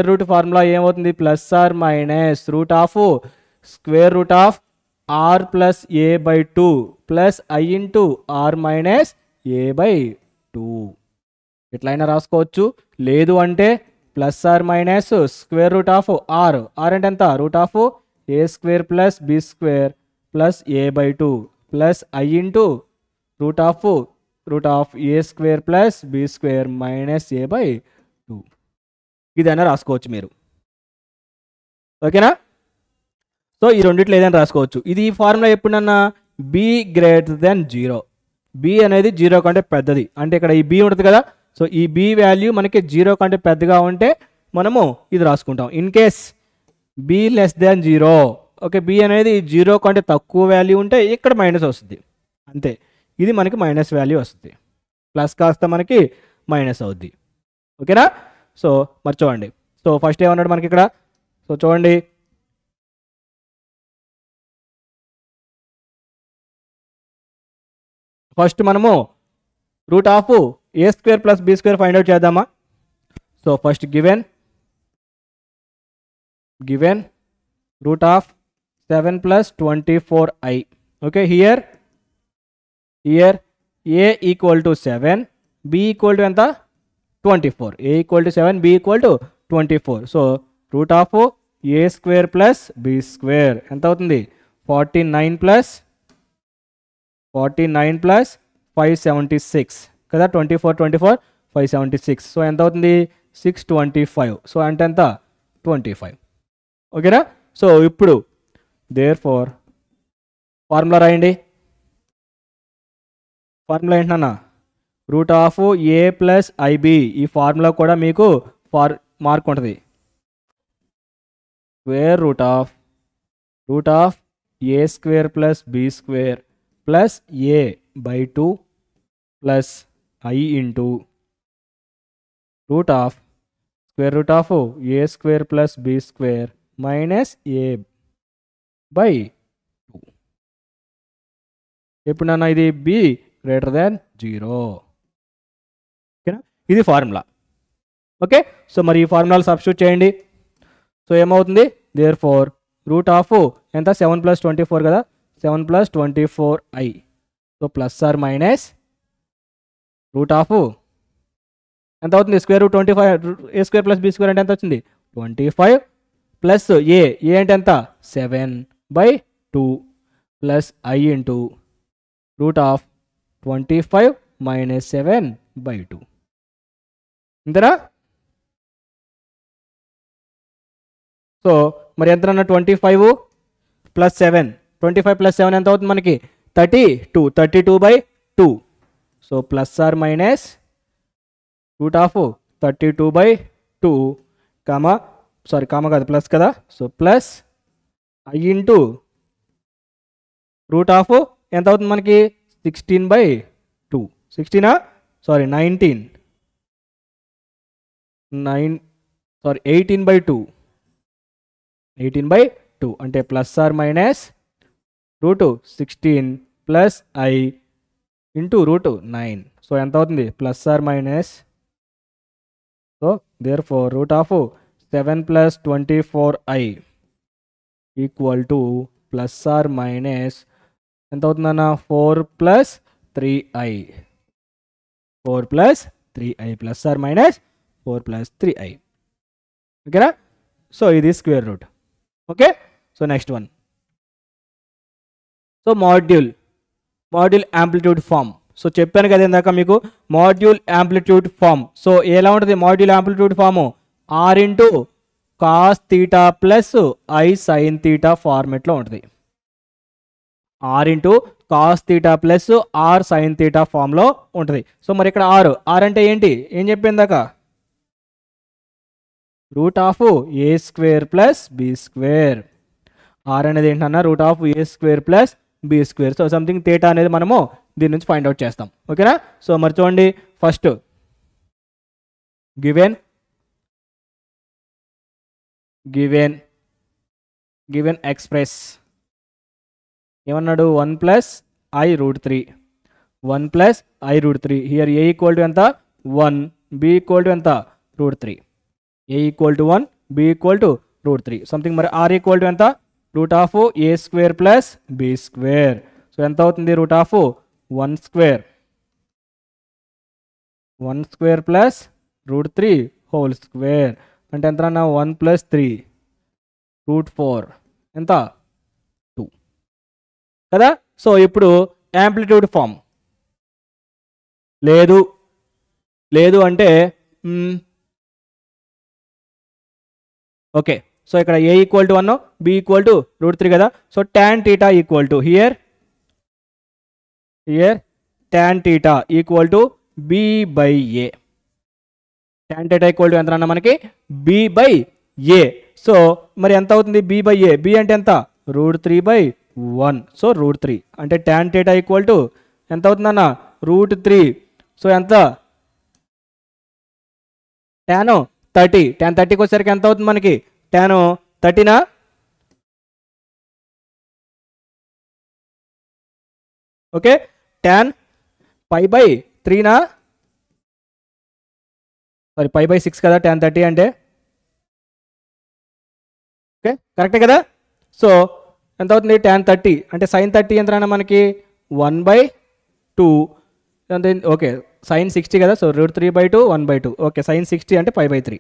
root formula ఏమవుతుంది, plus are minus root of square root of are plus A by 2 plus i into r minus A by 2. ఎట్లయినా రాసుకోవచ్చు, లేదు అంటే plus are minus square root of r, r అంటే ఎంత, root of A square plus B square plus A by 2 plus i into root of A square plus B square minus A by 2. ఇదైనా రాసుకోవచ్చు మీరు. ఓకేనా, సో ఈ రెండిట్లో ఏదైనా రాసుకోవచ్చు. ఇది ఈ ఫార్ములా ఎప్పుడన్నా బి గ్రేటర్ దెన్ 0, బి అనేది 0 కంటే పెద్దది అంటే ఇక్కడ ఈ బి ఉంటుంది కదా, సో ఈ బి వాల్యూ మనకి 0 కంటే పెద్దగా ఉంటే మనము ఇది రాసుకుంటాం. In case b less than 0, okay, b అనేది 0 కంటే తక్కువ వాల్యూ ఉంటే ఇక్కడ మైనస్ వస్తుంది అంతే, ఇది మనకి మైనస్ వాల్యూ వస్తుంది, ప్లస్ కాస్త మనకి మైనస్ అవుద్ది. ఓకేనా, సో మరి చూడండి, సో ఫస్ట్ ఏమన్నాడు మనకి ఇక్కడ, సో చూడండి ఫస్ట్ మనము root of A square plus B square find out చేద్దామా. So first given root of 7 + 24i. Okay, here a equal to 7, b equal to ఎంత 24, a equal to 7, b equal to 24. So root of A square plus B square ఎంత అవుతుంది, 49 ప్లస్ 576 కదా, 24 576. సో ఎంత అవుతుంది 625. సో అంటే ఎంత 25. ఓకేనా, సో ఇప్పుడు దేర్ ఫోర్ ఫార్ములా రాయండి. ఫార్ములా ఏంటన్నా, root of a plus i b. ఈ ఫార్ములా కూడా మీకు మార్క్ ఉంటుంది. Square root of A square plus B square plus A by 2 plus i into root of square root of A square plus B square minus A by 2. ఎప్పుడు నాన్న ఇది బి గ్రేటర్ దాన్ 0. ఓకేనా, ఇది ఫార్ములా. ఓకే, సో మరి ఈ ఫార్ములాలు సబ్స్టిట్యూట్ చేయండి. సో ఏమవుతుంది, దేర్ ఫోర్ రూట్ ఆఫ్ ఎంత 7 + 24 కదా, 7 + 24i. So plus are minus root of ఎంత అవుతుంది, square root 25, a square plus B square అంటే ఎంత వచ్చింది 25 ప్లస్ ఏ అంటే ఎంత 7/2 plus i into root of 25 minus 7/2. ఇంతనా. సో మరి ఎంతనన్నా 25 ప్లస్ 7, 25 ప్లస్ 7 ఎంత అవుతుంది మనకి 32/2. So plus are minus root of 32/2 comma కాదు ప్లస్ కదా, so plus i into root of ఎంత అవుతుంది మనకి 16/2, 16 సారీ 18/2 అంటే plus are minus root 16 plus i into root 9. So ఎంత అవుతుంది plus are minus, so therefore root of 7 + 24i equal to plus are minus ఎంత అవుతుందన్న 4 + 3i, 4 + 3i plus are minus 4 + 3i. ఓకేనా, సో ఇది square root. Okay, so next one, so module amplitude form. So చెప్పాను కదా ఇందాక మీకు మాడ్యూల్ యాంప్లిట్యూడ్ ఫామ్. సో ఎలా ఉంటుంది module amplitude form, r into cos theta plus I sine theta ఫార్మెట్లో ఉంటుంది. R into cos theta plus r sine theta ఫామ్లో ఉంటుంది. సో మరి ఇక్కడ ఆర్ అంటే ఏంటి, ఏం చెప్పిందాక, root of A square plus B square. R అనేది ఏంటన్నా root of A square plus B square. So something theta అనేది మనము దీని నుంచి ఫైండ్ అవుట్ చేస్తాం. ఓకేనా. సో మరి చూడండి, ఫస్ట్ గివెన్ ఎక్స్ప్రెస్ ఏమన్నాడు, 1 plus i root 3, 1 plus i root 3. Here a equal to ఎంత, 1, బి ఈక్వల్ టు ఎంత, root 3. A equal to 1, b equal to root 3. Something మరి ఆర్ ఈక్వల్ టు ఎంత, root of A square plus B square. So ఎంత అవుతుంది, root of 1 square plus root 3 whole square. అంటే ఎంత అన్న, 1 ప్లస్ 3 రూట్ 4 ఎంత, 2 కదా. సో ఇప్పుడు యాంప్లిట్యూడ్ ఫామ్ లేదు అంటే ఓకే. సో ఇక్కడ a equal to 1, b equal to root 3 కదా. So tan theta equal to here tan theta equal to b by a. tan theta equal to ఎంత అన్న మనకి, బి బై ఏ. సో మరి ఎంత అవుతుంది, బి బై ఏ, బి అంటే ఎంత, రూట్ 3/1. సో రూట్ 3 అంటే tan theta ఈక్వల్ టు ఎంత అవుతుందన్న, రూట్ 3. సో ఎంత, tan 30. tan 30కి వచ్చేసరికి ఎంత అవుతుంది మనకి, tan 30నా, ఓకే. tan π/3నా, సారీ π/6 కదా tan 30 అంటే. ఓకే కరెక్టే కదా. సో ఎంత అవుతుంది, tan 30 అంటే sin 30 ఎంత మనకి, 1/2. ఓకే sin 60 కదా. So root 3/2 1/2. ఓకే sin 60 అంటే π/3.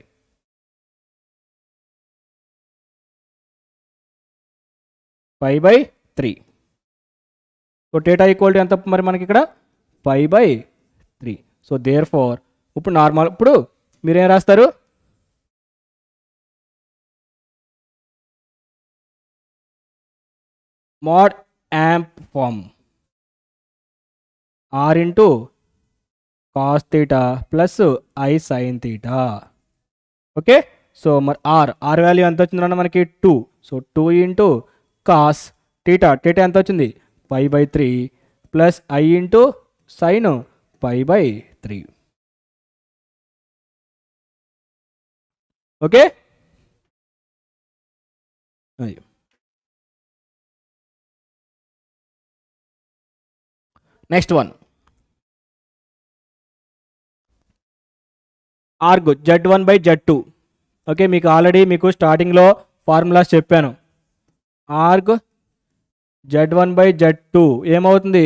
π/3. సో theta ఈక్వల్ టు ఎంత మరి మనకి ఇక్కడ, π/3. సో దేర్ ఫోర్ ఇప్పుడు నార్మల్, ఇప్పుడు మీరేం రాస్తారు, mod amp form r into cos theta plus I sin theta. Okay. So మరి ఆర్ వాల్యూ ఎంత వచ్చిందన్న మనకి, 2. సో 2 ఇంటూ కాస్ థీటా ఎంత వచ్చింది, π/3 plus i into sine π/3. Okay. Next one, arg Z1/Z2. Okay మీకు ఆల్రెడీ స్టార్టింగ్లో ఫార్ములాస్ చెప్పాను. ఆర్గ్ Z1/Z2 ఏమవుతుంది,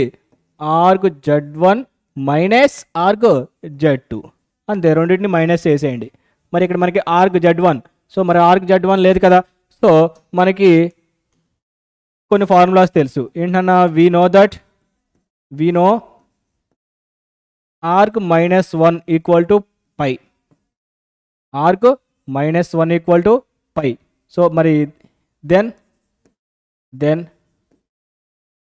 org Z1 minus org Z2. అంతే, రెండింటిని మైనస్ చేసేయండి. మరి ఇక్కడ మనకి ఆర్గ్ Z1, సో మరి ఆర్గ్ Z1 లేదు కదా. సో మనకి కొన్ని ఫార్ములాస్ తెలుసు ఏంటన్నా, we know arg -1 equal to pi, arg -1 equal to pi. So మరి then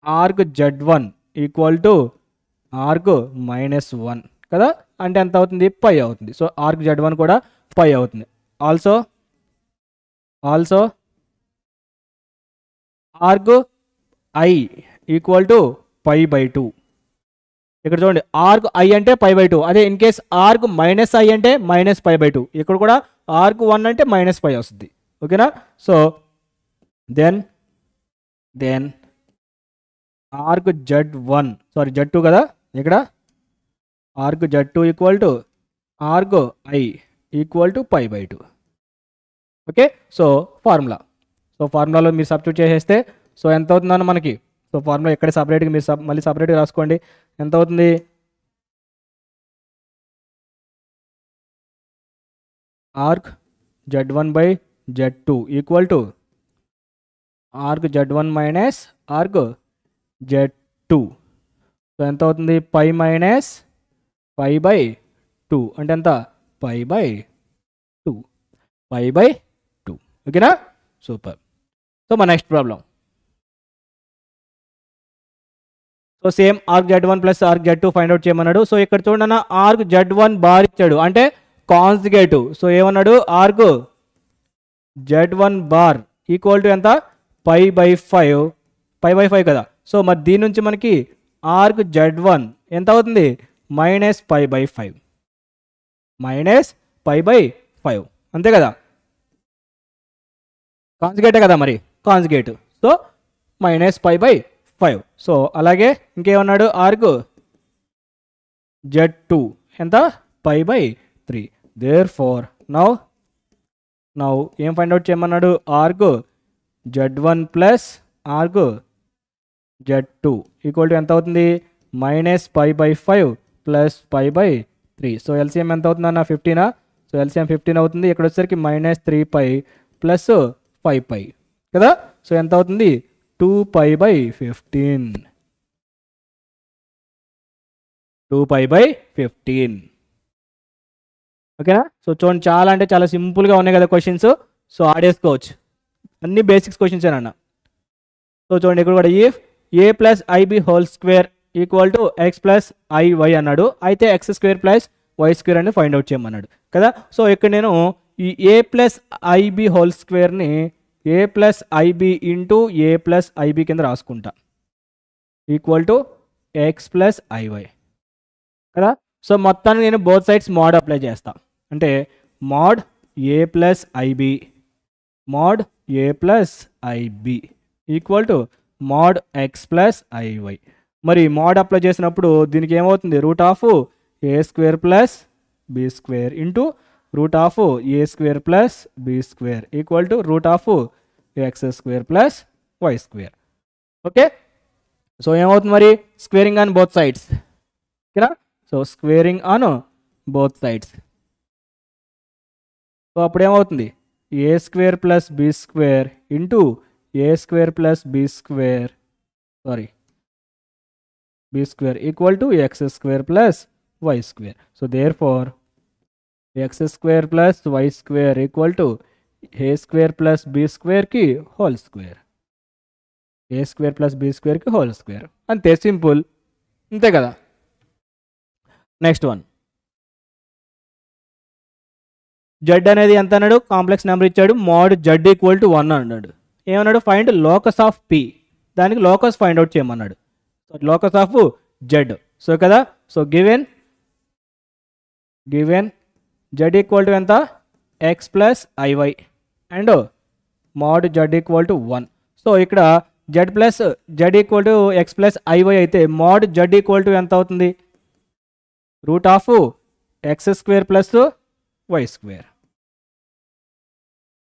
arg Z1 equal to arg -1 కదా. అంటే ఎంత అవుతుంది, పై అవుతుంది. సో ఆర్గ్ Z1 కూడా పై అవుతుంది. Also arg i equal to π/2. ఇక్కడ చూడండి, ఆర్గ్ ఐ అంటే π/2. అదే ఇన్ కేస్ ఆర్గ్ -i అంటే -π/2. ఇక్కడ కూడా ఆర్గ్ 1 అంటే -π వస్తుంది. ఓకేనా. So then arg Z1, sorry Z2 కదా, ఇక్కడ arg Z2 equal to arg i equal to π/2. Okay. So ఫార్ములాలో మీరు సబ్స్టిట్యూట్ చేసేస్తే సో ఎంత అవుతుందన్న మనకి, సో ఫార్ములా ఎక్కడ సపరేట్గా మీరు మళ్ళీ సపరేట్గా రాసుకోండి. ఎంత అవుతుంది, org Z1/Z2 equal to org Z1 minus org Z2. So ఎంత అవుతుంది, π మైనస్ π/2 అంటే ఎంత, π/2. π/2. ఓకేనా, సూపర్. సో మన next problem. So same arc Z1 plus arc Z2 find out చేయమన్నాడు. సో ఇక్కడ చూడండి, ఆర్క్ Z1 బార్ ఇచ్చాడు అంటే కాన్జుగేటివ్. సో ఏమన్నాడు, arc Z1 bar equal to ఎంత, π/5 కదా. సో మరి దీని నుంచి మనకి ఆర్క్ Z1 ఎంత అవుతుంది, -π/5 అంతే కదా, కాన్జుగేటే కదా మరి, కాన్జుగేట్. సో -π/5. సో అలాగే ఇంకేమన్నాడు, ఆర్క్ Z2 ఎంత, π/3. దేర్ ఫోర్ నౌ ఏం ఫైండ్ అవుట్ చేయమన్నాడు, arc Z1 plus arc Z2 equal to ఎంత అవుతుంది, -π/5 ప్లస్ π/3. సో ఎల్సిఎం ఎంత అవుతుంది అన్న, 15. సో ఎల్సిఎం 15 అవుతుంది. ఇక్కడ వచ్చేసరికి -3π ప్లస్ 5π కదా. సో ఎంత అవుతుంది, 2π/15. ఓకేనా. సో చూడండి, చాలా అంటే చాలా సింపుల్గా ఉన్నాయి కదా క్వశ్చన్స్. సో ఆడేసుకోవచ్చు, అన్ని బేసిక్స్ క్వశ్చన్స్ అన్న. సో చూడండి ఇక్కడ కూడా, if a plus i b whole square equal to x plus i y అన్నాడు, అయితే x² ప్లస్ y² అని ఫైండ్ అవుట్ చేయమన్నాడు కదా. సో ఇక్కడ నేను ఈ a ప్లస్ ఐబి హోల్ స్క్వేర్ని a plus i b into a plus i b కింద రాసుకుంటా, equal to x plus i y కదా. సో మొత్తాన్ని నేను బోత్ సైడ్స్ మోడ్ అప్లై చేస్తా, అంటే mod a plus i b mod a plus i b equal to mod x plus i y. మరి మోడ్ అప్లై చేసినప్పుడు దీనికి ఏమవుతుంది, √a² plus b² into √a² plus b² equal to √x² plus y². Okay. So ఏమవుతుంది మరి, స్క్వేరింగ్ ఆన్ బోత్ సైడ్స్ ఓకేనా. So squaring on both sides. So అప్పుడు ఏమవుతుంది, a² plus b² into a² plus b² equal to x² plus y². So therefore x² plus y² equal to a² plus b² కి whole square, a² plus b² కి హోల్ స్క్వేర్. అంతే, సింపుల్, అంతే కదా. నెక్స్ట్ వన్, జెడ్ అనేది ఎంత అన్నాడు, కాంప్లెక్స్ నెంబర్ ఇచ్చాడు, మోడ్ జెడ్ ఈక్వల్ టు 1 అన్నాడు. ఏమన్నాడు, ఫైండ్ లోకస్ ఆఫ్ పి, దానికి లోకస్ ఫైండ్ అవుట్ చేయమన్నాడు. Locus of z. సో కదా, so given z equal to ఎంత, x plus i y and mod Z equal to 1. So ఇక్కడ z equal to x plus i y అయితే మోడ్ జెడ్ ఈక్వల్ టు ఎంత అవుతుంది, √x² ప్లస్ y²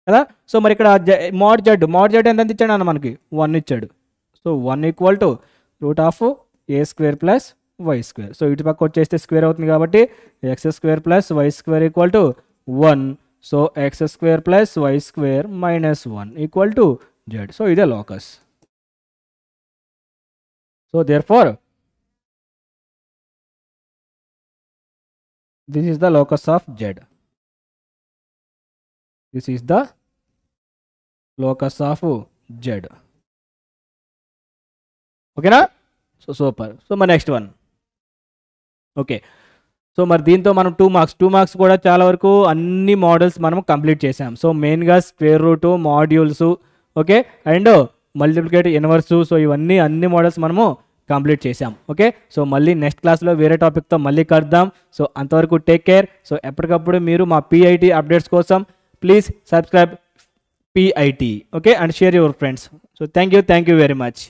కదా. సో మరి ఇక్కడ మోడ్ జెడ్ ఎంత ఇచ్చాడు అన్న, మనకి 1 ఇచ్చాడు. So 1 equal to √a² plus y². So ఇటు పక్క వచ్చేస్తే స్క్వేర్ అవుతుంది కాబట్టి x² plus y² equal to 1. So x² plus y² -1 equal to z. So ఇదే locus. So therefore this is the locus of z. This is the locus of z. ఓకేనా. So super. సో మరి నెక్స్ట్ వన్. ఓకే. సో మరి దీంతో మనం 2 మార్క్స్ కూడా చాలా వరకు అన్ని మోడల్స్ మనం కంప్లీట్ చేసాం. సో మెయిన్గా square root, modules, okay, and multiplicative inverse. So ఇవన్నీ అన్ని మోడల్స్ మనము కంప్లీట్ చేసాం. ఓకే. సో మళ్ళీ నెక్స్ట్ క్లాస్లో వేరే టాపిక్తో మళ్ళీ కలుద్దాం. సో అంతవరకు టేక్ కేర్. సో ఎప్పటికప్పుడు మీరు మా PIT అప్డేట్స్ కోసం please subscribe PIT, okay, and share your friends. So thank you very much.